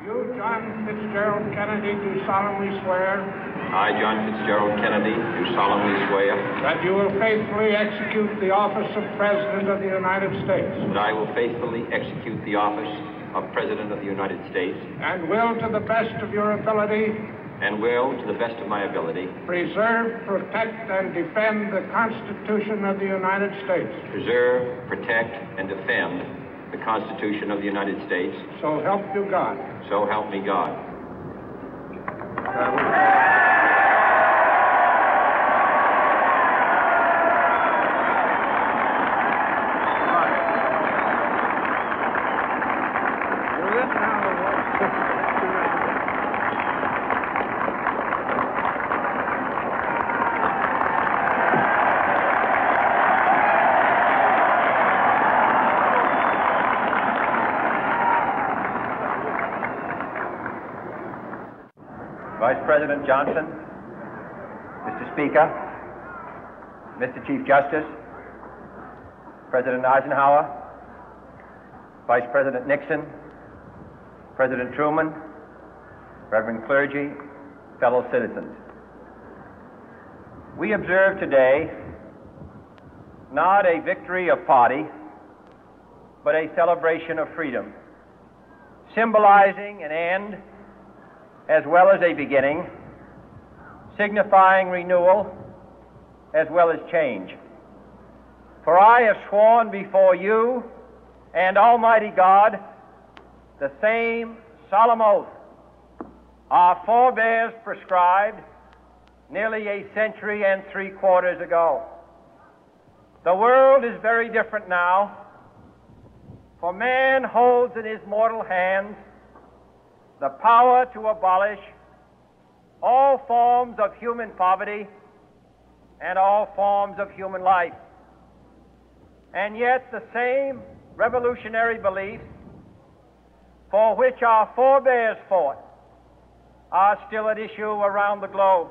You, John Fitzgerald Kennedy, do solemnly swear. I, John Fitzgerald Kennedy, do solemnly swear. That you will faithfully execute the office of President of the United States. That I will faithfully execute the office of President of the United States. And will, to the best of your ability. And will, to the best of my ability. Preserve, protect, and defend the Constitution of the United States. Preserve, protect, and defend the Constitution of the United States. So help you God. So help me God. Vice President Johnson, Mr. Speaker, Mr. Chief Justice, President Eisenhower, Vice President Nixon, President Truman, Reverend clergy, fellow citizens. We observe today not a victory of party, but a celebration of freedom, symbolizing an end as well as a beginning, signifying renewal as well as change. For I have sworn before you and Almighty God the same solemn oath our forebears prescribed nearly a century and 3/4 ago. The world is very different now, for man holds in his mortal hands the power to abolish all forms of human poverty and all forms of human life. And yet the same revolutionary beliefs for which our forebears fought are still at issue around the globe.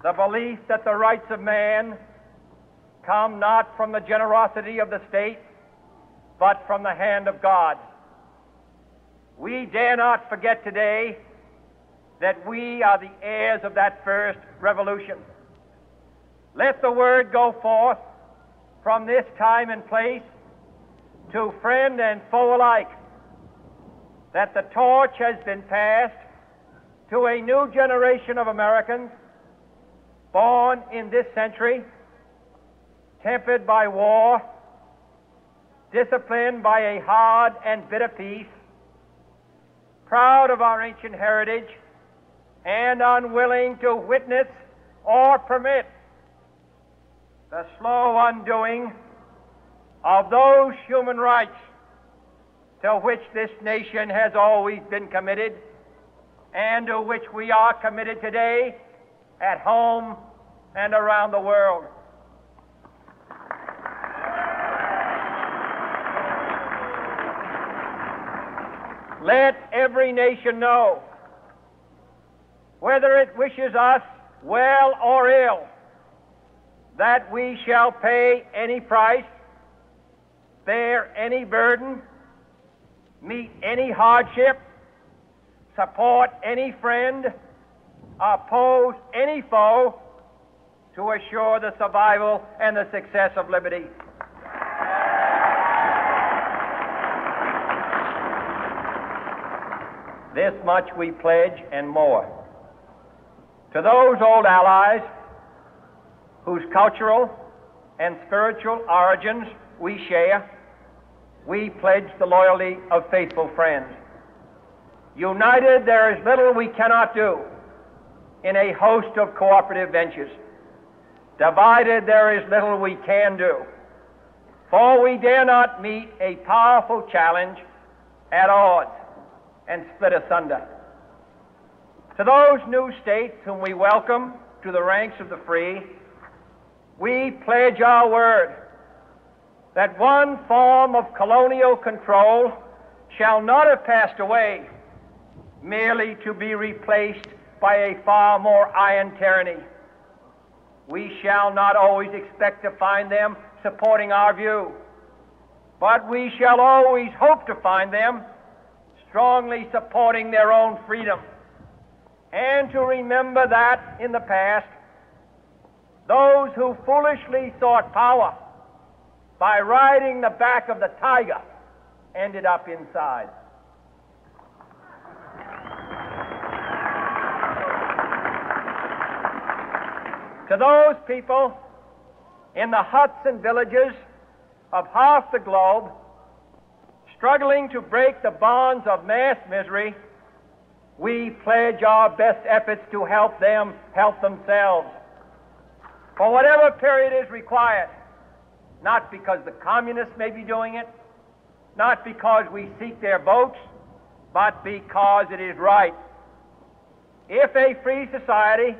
The belief that the rights of man come not from the generosity of the state, but from the hand of God. We dare not forget today that we are the heirs of that first revolution. Let the word go forth from this time and place to friend and foe alike that the torch has been passed to a new generation of Americans born in this century, tempered by war, disciplined by a hard and bitter peace, proud of our ancient heritage, and unwilling to witness or permit the slow undoing of those human rights to which this nation has always been committed and to which we are committed today at home and around the world. Let every nation know, whether it wishes us well or ill, that we shall pay any price, bear any burden, meet any hardship, support any friend, oppose any foe to assure the survival and the success of liberty. This much we pledge and more. To those old allies whose cultural and spiritual origins we share, we pledge the loyalty of faithful friends. United, there is little we cannot do in a host of cooperative ventures. Divided, there is little we can do, for we dare not meet a powerful challenge at odds and split asunder. To those new states whom we welcome to the ranks of the free, we pledge our word that one form of colonial control shall not have passed away merely to be replaced by a far more iron tyranny. We shall not always expect to find them supporting our view, but we shall always hope to find them strongly supporting their own freedom, and to remember that in the past, those who foolishly sought power by riding the back of the tiger ended up inside. To those people in the huts and villages of half the globe struggling to break the bonds of mass misery, we pledge our best efforts to help them help themselves for whatever period is required, not because the communists may be doing it, not because we seek their votes, but because it is right. If a free society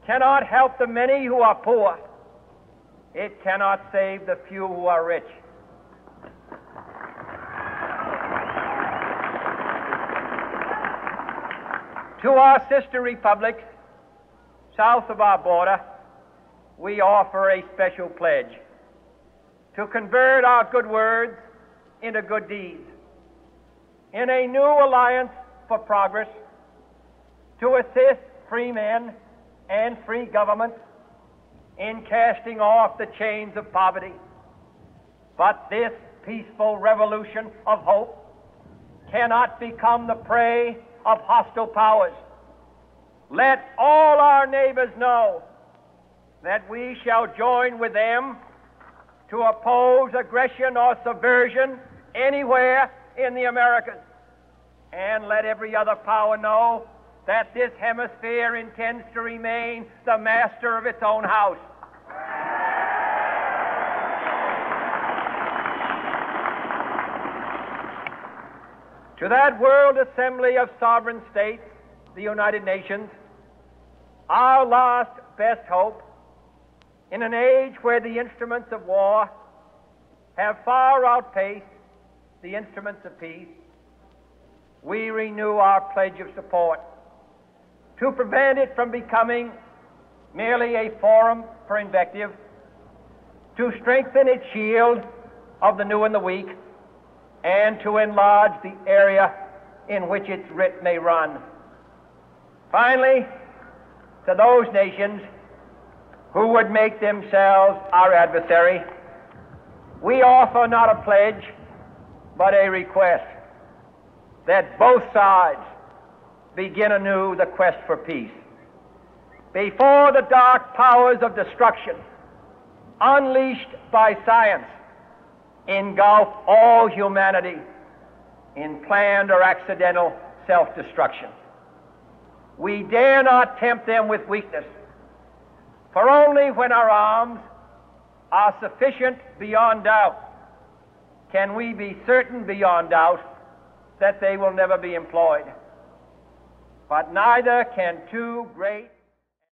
cannot help the many who are poor, it cannot save the few who are rich. To our sister republics south of our border, we offer a special pledge to convert our good words into good deeds, in a new alliance for progress, to assist free men and free governments in casting off the chains of poverty. But this peaceful revolution of hope cannot become the prey of hostile powers. Let all our neighbors know that we shall join with them to oppose aggression or subversion anywhere in the Americas. And let every other power know that this hemisphere intends to remain the master of its own house. To that World Assembly of Sovereign States, the United Nations, our last best hope, in an age where the instruments of war have far outpaced the instruments of peace, we renew our pledge of support to prevent it from becoming merely a forum for invective, to strengthen its shield of the new and the weak, and to enlarge the area in which its writ may run. Finally, to those nations who would make themselves our adversary, we offer not a pledge, but a request that both sides begin anew the quest for peace. Before the dark powers of destruction, unleashed by science, engulf all humanity in planned or accidental self-destruction, we dare not tempt them with weakness, for only when our arms are sufficient beyond doubt can we be certain beyond doubt that they will never be employed. But neither can two great